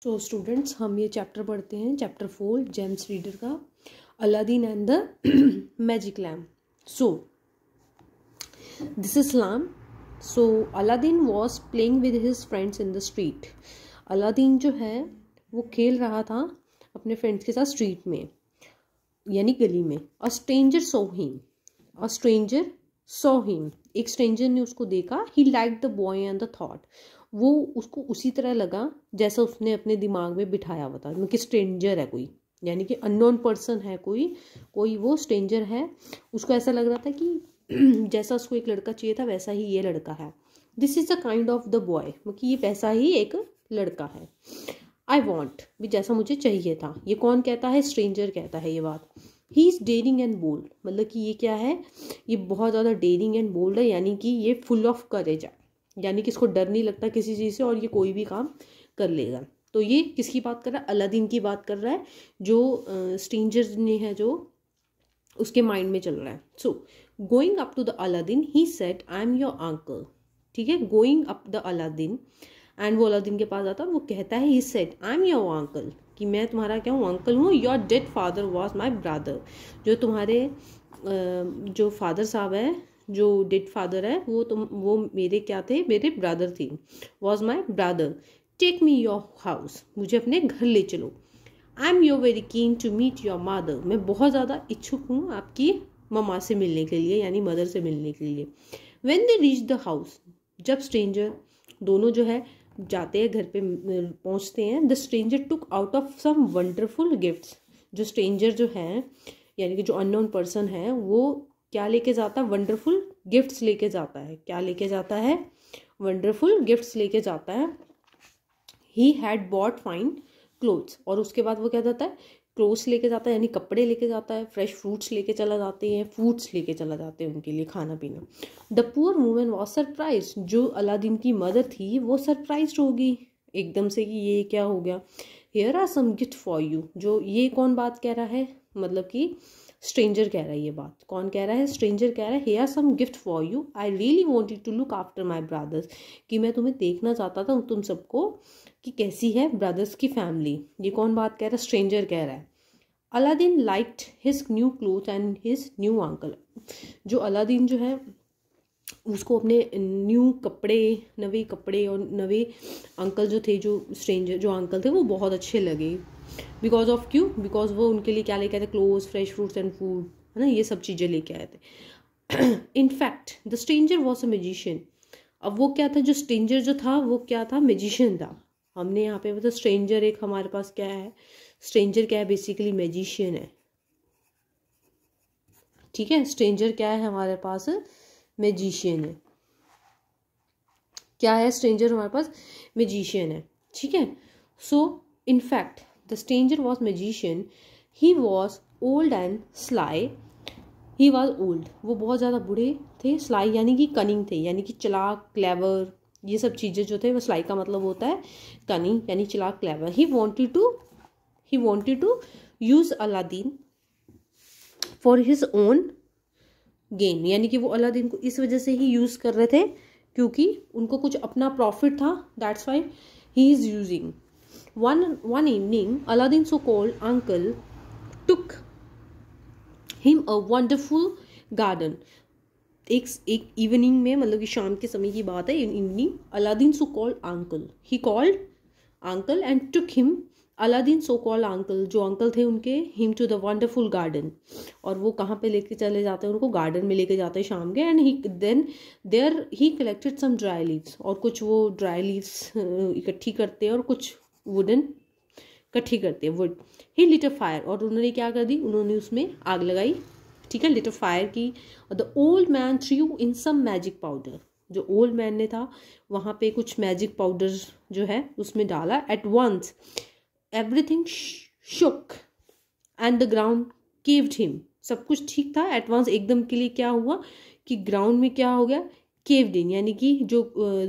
तो स्टूडेंट्स हम ये चैप्टर पढ़ते हैं, चैप्टर 4 जेम्स रीडर का, Aladdin and the magic lamp. So this is lamp. So Aladdin was playing with his friends in the street. Aladdin जो है वो खेल रहा था अपने फ्रेंड्स के साथ स्ट्रीट में, यानी गली में. A stranger saw him. A stranger saw him. एक स्ट्रेंजर ने उसको देखा. He like the boy and the thought. वो उसको उसी तरह लगा जैसा उसने अपने दिमाग में बिठाया हुआ था, कि स्ट्रेंजर है कोई, यानी कि अननोन पर्सन है कोई वो स्ट्रेंजर है. उसको ऐसा लग रहा था कि जैसा उसको एक लड़का चाहिए था वैसा ही ये लड़का है. This is the kind of the boy, मतलब ये वैसा ही एक लड़का है. आई वॉन्ट, भी जैसा मुझे चाहिए था. ये कौन कहता है? स्ट्रेंजर कहता है ये बात. He is daring and bold, मतलब कि ये क्या है, ये बहुत ज़्यादा डेयरिंग एंड बोल्ड है, यानी कि ये फुल ऑफ करेज है, यानी कि इसको डर नहीं लगता किसी चीज़ से और ये कोई भी काम कर लेगा. तो ये किसकी बात कर रहा है? अलादीन की बात कर रहा है, जो स्ट्रेंजर ने है, जो उसके माइंड में चल रहा है. So going up to the Aladdin he said I am your uncle. ठीक है, going up the Aladdin, and वो अलादीन के पास आता है, वो कहता है he said I am your uncle, कि मैं तुम्हारा क्या हूँ, अंकल हूँ. Your dead father was my brother. जो तुम्हारे जो फादर साहब है, जो डेड फादर है, वो मेरे क्या थे? मेरे ब्रदर थे. Was my brother. Take me your house, मुझे अपने घर ले चलो. I am your very keen to meet your mother. मैं बहुत ज़्यादा इच्छुक हूँ आपकी ममा से मिलने के लिए, यानी मदर से मिलने के लिए. When they reach the house, जब स्ट्रेंजर दोनों जो है जाते हैं, घर पे पहुँचते हैं. The stranger took out of some wonderful gifts. जो स्ट्रेंजर जो है, यानी कि जो अननोन पर्सन है, वो क्या लेके जाता है? वंडरफुल गिफ्ट्स लेके जाता है. क्या लेके जाता है? वंडरफुल गिफ्ट्स लेके जाता है. ही हैड बॉट फाइन क्लोथ्स. और उसके बाद वो क्या जाता है? क्लोथ्स लेके जाता है, यानी कपड़े लेके जाता है. फ्रेश फ्रूट्स लेके चला जाते हैं, फ्रूट्स लेके चला जाते हैं उनके लिए खाना पीना. The poor woman was surprise. जो अलादीन की मदर थी वो सरप्राइज होगी एकदम से कि ये क्या हो गया. Here are some gift for you. जो ये कौन बात कह रहा है? मतलब कि स्ट्रेंजर कह रहा है ये बात. कौन कह रहा है? स्ट्रेंजर कह रहा है. Here are some gift for you. I really wanted to look after my brothers. कि मैं तुम्हें देखना चाहता था, तुम सबको, कि कैसी है ब्रदर्स की फैमिली. ये कौन बात कह रहा है? स्ट्रेंजर कह रहा है. Aladdin liked his new cloth and his new uncle. जो अलादीन जो है उसको अपने न्यू कपड़े, नवे कपड़े और नवे अंकल जो थे, जो स्ट्रेंजर जो अंकल थे, वो बहुत अच्छे लगे. बिकॉज ऑफ क्यों? बिकॉज वो उनके लिए क्या लेके आए थे? Clothes, fresh fruits and food, है ना, ये सब चीज़ें लेके आए थे. In fact the stranger was a magician. अब वो क्या था? जो स्ट्रेंजर जो था वो क्या था? मैजिशियन था. हमने यहाँ पे मतलब स्ट्रेंजर एक हमारे पास क्या है? स्ट्रेंजर क्या है? बेसिकली मैजिशियन है. ठीक है, स्ट्रेंजर क्या है हमारे पास? मैजिशियन है. क्या है? स्ट्रेंजर हमारे पास मैजिशियन है. ठीक है. So in fact the stranger was magician. He was old and sly. He was old, वो बहुत ज़्यादा बूढ़े थे. स्लाई यानी कि कनिंग थे, यानी कि चालाक, क्लेवर, ये सब चीज़ें जो थे वो स्लाई का मतलब होता है कनिंग, यानी चालाक, clever. He wanted to use Aladdin for his own gain. यानी कि वो अलादीन को इस वजह से ही यूज़ कर रहे थे क्योंकि उनको कुछ अपना प्रॉफिट था. That's why he is using. One evening Aladdin so called uncle took him a wonderful garden. एक इवनिंग में, मतलब कि शाम के समय की बात है, evening, Aladdin so called uncle, he called uncle and took him. Aladdin so called uncle, जो अंकल थे उनके, him to the wonderful garden. और वो कहाँ पे लेके चले जाते हैं? उनको गार्डन में लेके जाते हैं शाम के. And he then there he collected some dry leaves. और कुछ वो ड्राई लीव्स इकट्ठी करते हैं और कुछ वुडन इकट्ठी करते हैं, wood. He lit a fire. और उन्होंने क्या कर दी? उन्होंने उसमें आग लगाई. ठीक है, लिट अ फायर की. और the old man threw in some magic powder. जो ओल्ड मैन ने था वहाँ पे कुछ मैजिक पाउडर जो है उसमें डाला. At once everything shook and the ground caved him. सब कुछ ठीक था. एट वंस, एकदम के लिए क्या हुआ कि ग्राउंड में क्या हो गया? केव्ड इन, यानी कि जो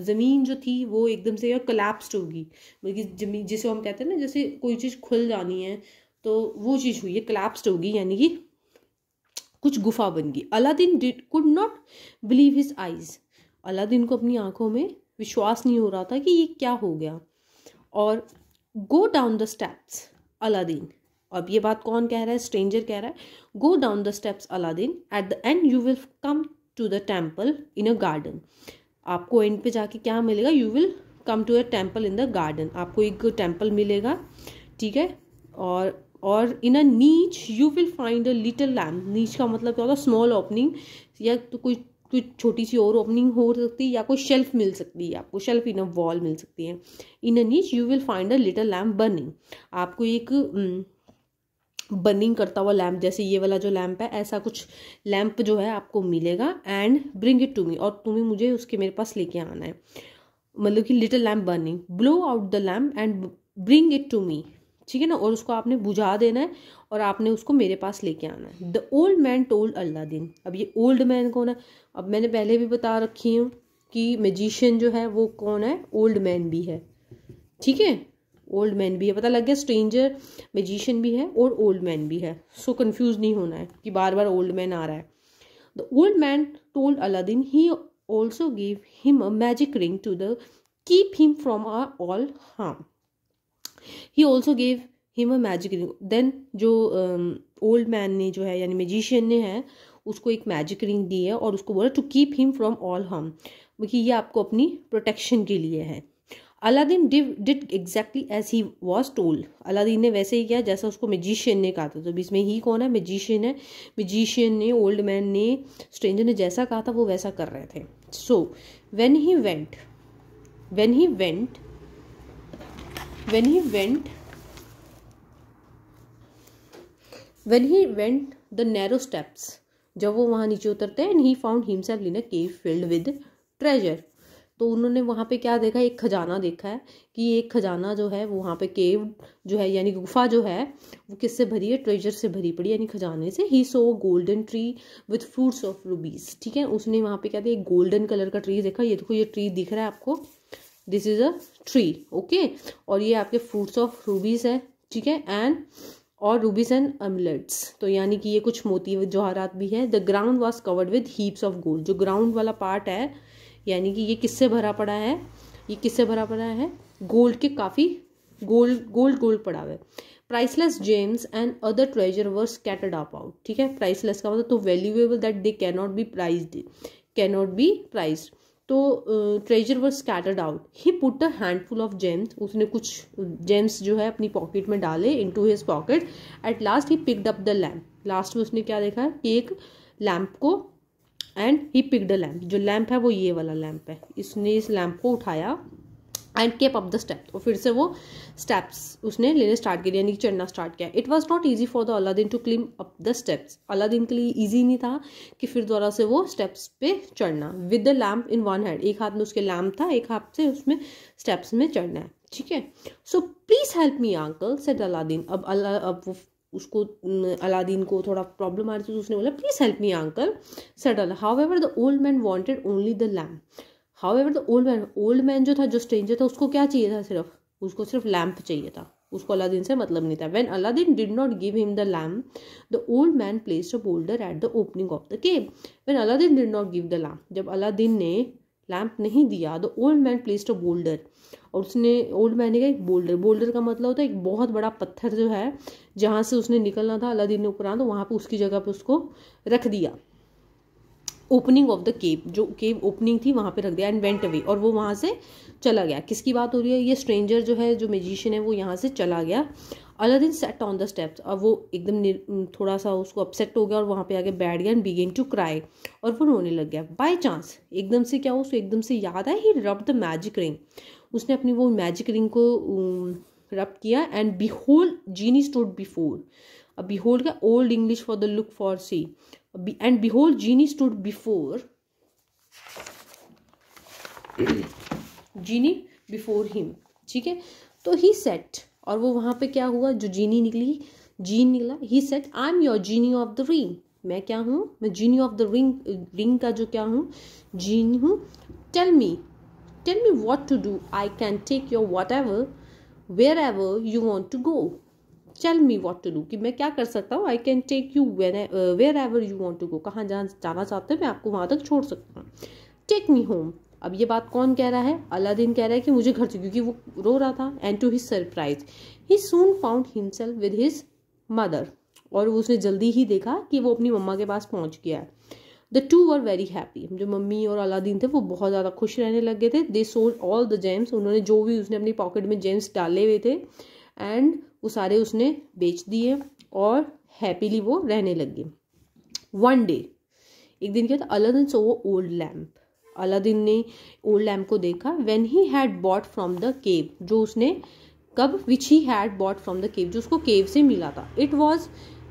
ज़मीन जो थी वो एकदम से कोलैप्स्ड होगी. मतलब जमीन जिसे हम कहते हैं ना, जैसे कोई चीज़ खुल जानी है तो वो चीज़ हुई है, कोलैप्स्ड होगी, यानी कि कुछ गुफा बन गई. Aladdin could not believe his eyes. Aladdin को अपनी आंखों में विश्वास नहीं हो रहा था कि ये क्या हो गया. और गो डाउन द स्टेप्स अलादीन। अब ये बात कौन कह रहा है, स्ट्रेंजर कह रहा है, go down the steps Aladdin, at the end you will come to the temple in a garden. आपको एंड पे जाके क्या मिलेगा, you will come to a temple in the garden, आपको एक टेम्पल मिलेगा, ठीक है। और इन अ नीच you will find a little lamp. नीच का मतलब क्या होता है, स्मॉल ओपनिंग, या तो कोई छोटी सी और ओपनिंग हो सकती है, या कोई शेल्फ मिल सकती है, आपको शेल्फ इन अ वॉल मिल सकती है। इन अ नीच you will find a little lamp burning, आपको एक बर्निंग करता हुआ लैम्प, जैसे ये वाला जो लैम्प है, ऐसा कुछ लैम्प जो है आपको मिलेगा। And bring it to me, और तुम्हें मुझे उसके मेरे पास लेके आना है, मतलब कि little lamp burning, blow out the lamp and bring it to me, ठीक है ना। और उसको आपने बुझा देना है और आपने उसको मेरे पास लेके आना है। The old man told Aladdin. अब ये ओल्ड मैन कौन है, अब मैंने पहले भी बता रखी हूँ कि मैजिशियन जो है वो कौन है, ओल्ड मैन भी है, ठीक है, ओल्ड मैन भी है, पता लग गया, स्ट्रेंजर मैजिशियन भी है और ओल्ड मैन भी है। सो कंफ्यूज नहीं होना है कि बार बार ओल्ड मैन आ रहा है। The old man told Aladdin he also give him a magic ring to the keep him from all harm. He also gave him a magic ring. Then जो old man ने जो है, यानी magician ने है, उसको एक मैजिक रिंग दी है और उसको बोला to keep him from all harm, क्योंकि ये आपको अपनी प्रोटेक्शन के लिए है। Aladdin did exactly as he was told. Aladdin ने वैसे ही किया जैसा उसको मैजिशियन ने कहा था। तो इसमें ही कौन है, मैजिशियन है। मैजिशियन ने, ओल्ड मैन ने, स्ट्रेंजर ने जैसा कहा था वो वैसा कर रहे थे। सो when he went the narrow steps, जब वो वहाँ नीचे उतरते हैं, and he found himself in a cave filled with treasure, तो उन्होंने वहाँ पे क्या देखा, एक खजाना देखा है कि एक खजाना जो है वो वहाँ पे केव जो है, यानी गुफा जो है वो किससे भरी है, ट्रेजर से भरी पड़ी, यानी खजाने से। He saw golden tree with fruits of rubies, ठीक है, उसने वहाँ पे क्या देखा, एक गोल्डन कलर का ट्री देखा। ये देखो, ये ट्री दिख रहा है आपको, this is a tree, okay, और ये आपके फ्रूट्स ऑफ रूबीज है, ठीक है, एंड और रूबीज एंड अमलेट्स, तो यानी कि ये कुछ मोती जवाहरात भी है। The ground was covered with heaps of gold, जो ग्राउंड वाला पार्ट है, यानी कि ये किससे भरा पड़ा है, ये किससे भरा पड़ा है, गोल्ड के, काफ़ी गोल्ड पड़ा हुआ है। Priceless gems and other treasure were scattered about, ठीक है, प्राइसलेस का मतलब तो valuable, that they cannot be prized, तो treasure were scattered out. He put a handful of gems, उसने कुछ जेम्स जो है अपनी पॉकेट में डाले, into his pocket. At last he picked up the lamp, लास्ट में उसने क्या देखा कि एक लैम्प को, and he picked a lamp, जो लैम्प है वो ये वाला लैम्प है, इसने इस लैम्प को उठाया, and kept up the steps, और फिर से वो स्टेप्स उसने लेने स्टार्ट किया, यानी कि चढ़ना स्टार्ट किया। It was not easy for the Aladdin to climb up the steps, Aladdin के लिए ईजी नहीं था कि फिर दोबारा से वो स्टेप्स पे चढ़ना। With the lamp in one hand, एक हाथ में उसके लैम्प था, एक हाथ से उसमें स्टेप्स में चढ़ना है, ठीक है। So please help me uncle said Aladdin. अब वो उसको, अलादीन को थोड़ा प्रॉब्लम आ रही थी, तो उसने बोला please help me uncle said Aladdin. However the old man wanted only the lamp, however the old man जो था, जो स्ट्रेंजर था, उसको क्या चाहिए था, उसको सिर्फ लैम्प चाहिए था, उसको अलादीन से मतलब नहीं था। When Aladdin did not give him the lamp, the old man placed a boulder at the opening of the cave. When Aladdin did not give the lamp, जब अलादीन ने लैम्प नहीं दिया, the old man placed a boulder, और उसने, old man ने कहा एक boulder का मतलब होता है एक बहुत बड़ा पत्थर जो है, जहाँ से उसने निकलना था अलादीन ने ऊपर आना, तो वहाँ पे उसकी जगह पे उसको रख दिया। ओपनिंग ऑफ द केव, जो केव ओपनिंग थी वहाँ पे रख दिया, एंड वेंट अवे, और वो वहाँ से चला गया। किसकी बात हो रही है, ये स्ट्रेंजर जो है, जो मैजिशियन है, वो यहाँ से चला गया। Aladdin set on the steps, अब वो एकदम थोड़ा सा उसको अपसेट हो गया और वहाँ पे आके बैठ गया, एंड बिगिन टू क्राई, और वो रोने लग गया। बाय चांस एकदम से क्या, उसको एकदम से याद आया, he rubbed the magic ring, उसने अपनी वो मैजिक रिंग को रब किया, and behold genie stood before. अब बिहोल्ड का old English for the look for see, and behold genie stood before him, ठीक है। तो he said, और वो वहां पे क्या हुआ, जो जीनी निकला, he said I am your genie of the ring, मैं क्या हूँ, मैं genie of the ring का जो क्या हूँ, जीनी हूँ। tell me what to do, I can take your whatever wherever you want to go, tell me what to do, कि मैं क्या कर सकता हूँ, I can take you wherever you want to go, कहाँ जाना चाहते हैं मैं आपको वहाँ तक छोड़ सकता हूँ। टेक मी होम, अब ये बात कौन कह रहा है? अलादीन कह रहा है कि मुझे घर चाहिए, क्योंकि वो रो रहा था। And to his surprise he soon found himself with his mother, और उसने जल्दी ही देखा कि वो अपनी मम्मा के पास पहुंच गया है। The two were very happy, जो मम्मी और अलादीन थे वो बहुत ज़्यादा खुश रहने लग गए थे। They sold all the James, उन्होंने जो भी उसने अपनी पॉकेट में जेम्स डाले हुए थे एंड वो सारे उसने बेच दिए और हैप्पीली वो रहने लग गए। वन डे, एक दिन क्या था, Aladdin so old lamp, Aladdin ने ओल्ड लैम्प को देखा। When he had bought from the cave, जो उसने कब, which he had bought from the cave, जो उसको केव से मिला था। It was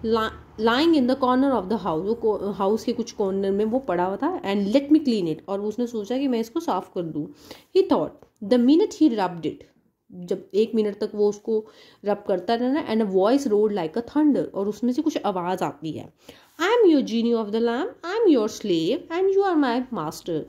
lying in the corner of the house, वो हाउस के कुछ कॉर्नर में वो पड़ा हुआ था। And let me clean it, और उसने सोचा कि मैं इसको साफ कर दूँ। ही thought the minute he rubbed it, जब 1 मिनट तक वो उसको रब करता रहना, and a voice roared like a thunder, और उसमें से कुछ आवाज आती है, I am your genie of the lamp, I am your slave and you are my master.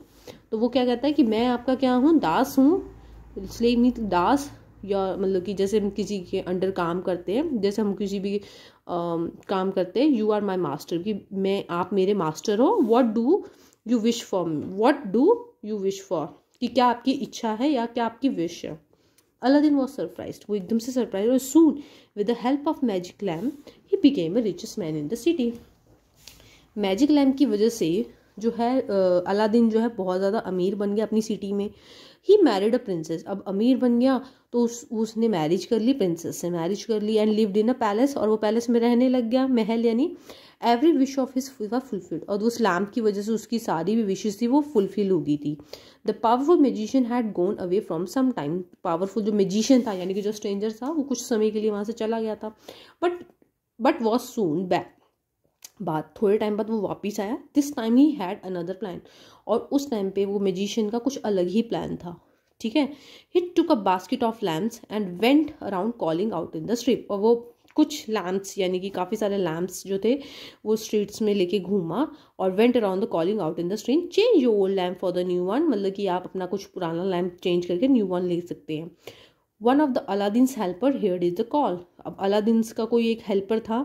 तो वो क्या कहता है कि मैं आपका क्या हूँ, दास हूँ। स्लेव मीन्स दास, या मतलब कि जैसे हम किसी के अंडर काम करते हैं, जैसे हम किसी भी काम करते हैं। यू आर माई मास्टर, कि मैं, आप मेरे मास्टर हो। What do you wish for me, what do you wish for, कि क्या आपकी इच्छा है या क्या आपकी विश है। अलादीन वॉज सरप्राइज्ड, वो एकदम से सरप्राइज, और soon with the help of magic lamp he became a richest man in the city. Magic lamp की वजह से जो है अलादीन जो है बहुत ज़्यादा अमीर बन गया अपनी सिटी में। ही मैरिड अ प्रिंसेस, अब अमीर बन गया तो उसने मैरिज कर ली, प्रिंसेस से मैरिज कर ली। And lived in a palace, और वो पैलेस में रहने लग गया, महल यानी। Every wish of his were fulfilled, और उस लैम्प की वजह से उसकी सारी भी विशेष थी वो फुलफिल हो गई थी। The powerful magician had gone away from some time, powerful जो मैजिशियन था यानी कि जो स्ट्रेंजर था वो कुछ समय के लिए वहाँ से चला गया था। बट वॉज सून बैक, बाद थोड़े टाइम बाद वो वापस आया। This time he had another plan, और उस टाइम पे वो मैजिशियन का कुछ अलग ही प्लान था, ठीक है। He took a basket of lamps and went around calling out in the street, और वो कुछ लैम्प्स यानी कि काफ़ी सारे लैम्प्स जो थे वो स्ट्रीट्स में लेके घूमा, और went around the calling out in the street, change your old lamp for the new one, मतलब कि आप अपना कुछ पुराना लैम्प चेंज करके न्यू वन ले सकते हैं। One of the Aladdin's helper heard is the call, अब अलादीन्स का कोई एक हेल्पर था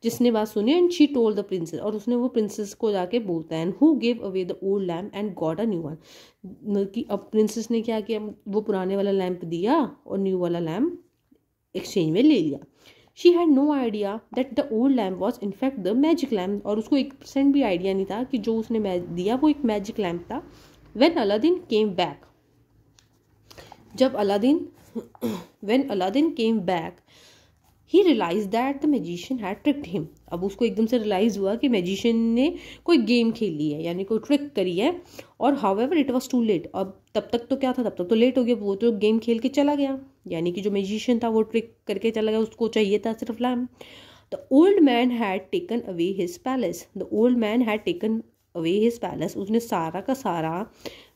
जिसने बात सुनी। And she told the princess, और उसने वो प्रिंसेस को जाके बोलता है, and who give away the old lamp and got a new one, मतलब कि अब प्रिंसेस ने क्या किया, वो पुराने वाला लैम्प दिया और न्यू वाला लैम्प एक्सचेंज में ले लिया। She had no idea that the old lamp was in fact the magic lamp, और उसको 1% भी आइडिया नहीं था कि जो उसने दिया वो एक मैजिक लैम्प था। व्हेन अलादीन केम बैक, जब Aladdin When Aladdin came back, he realized that the magician had tricked him. अब उसको एकदम से रियलाइज हुआ कि मैजिशियन ने कोई गेम खेली है यानी कोई ट्रिक करी है। और however it was too late, अब तब तक तो क्या था, तब तक तो लेट हो गया, वो तो गेम खेल के चला गया, यानी कि जो मैजिशियन था वो ट्रिक करके चला गया, उसको चाहिए था सिर्फ lamp. The old man had taken away his palace. The old man had taken away his palace. उसने सारा का सारा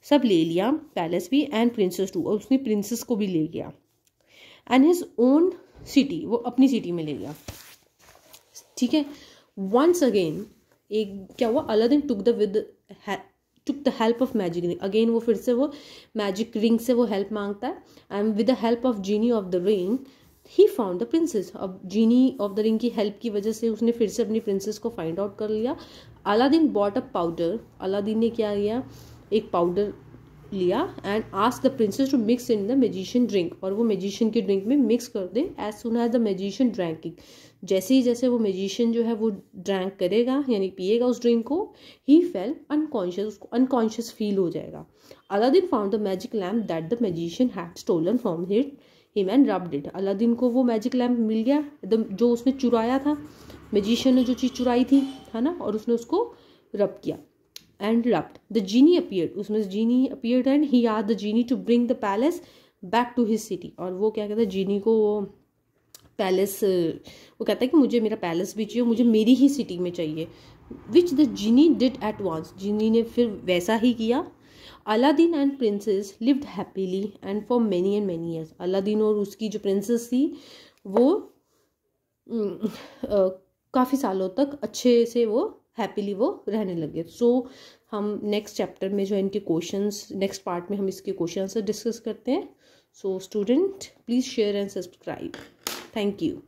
सब ले लिया, पैलेस भी एंड प्रिंसेस टू, और उसने प्रिंसेस को भी ले लिया। एंड हिज ओन सिटी, वो अपनी सिटी में ले लिया, ठीक है। वंस अगेन एक क्या हुआ, Aladdin took the help of magic ring, again वो फिर से वो मैजिक रिंग से वो हेल्प मांगता है। And with the help of genie of the ring he found the princess, अब जीनी ऑफ द रिंग की हेल्प की वजह से उसने फिर से अपनी प्रिंसेस को फाइंड आउट कर लिया। Aladdin bought a powder, Aladdin ने क्या किया, एक पाउडर लिया and ask the princess to mix in the magician drink, और वो मैजिशियन के ड्रिंक में मिक्स कर दे। As soon as the magician drinking, जैसे वो मैजिशियन जो है वो ड्रैंक करेगा यानी पिएगा उस ड्रिंक को, ही फेल अनकॉन्शियस, उसको अनकॉन्शियस फील हो जाएगा। Aladdin found the magic lamp that the magician had stolen from him and rubbed it, Aladdin को वो मैजिक लैम्प मिल गया एकदम जो उसने चुराया था, मैजिशियन ने जो चीज़ चुराई थी, है ना, और उसने उसको रब किया। And rubbed the genie appeared, उसमें genie appeared and he asked the genie to bring the palace back to his city, और वो क्या कहता है, जीनी को वो पैलेस, वो कहता है कि मुझे मेरा पैलेस भी चाहिए, मुझे मेरी ही सिटी में चाहिए। Which the genie did at once, genie ने फिर वैसा ही किया। Aladdin and princess lived happily and for many and many years, Aladdin और उसकी जो प्रिंसेस थी वो काफ़ी सालों तक अच्छे से वो हैप्पीली वो रहने लगे। सो हम नेक्स्ट चैप्टर में जो इनके क्वेश्चंस, नेक्स्ट पार्ट में हम इसके क्वेश्चन से डिस्कस करते हैं। So student please share and subscribe. Thank you.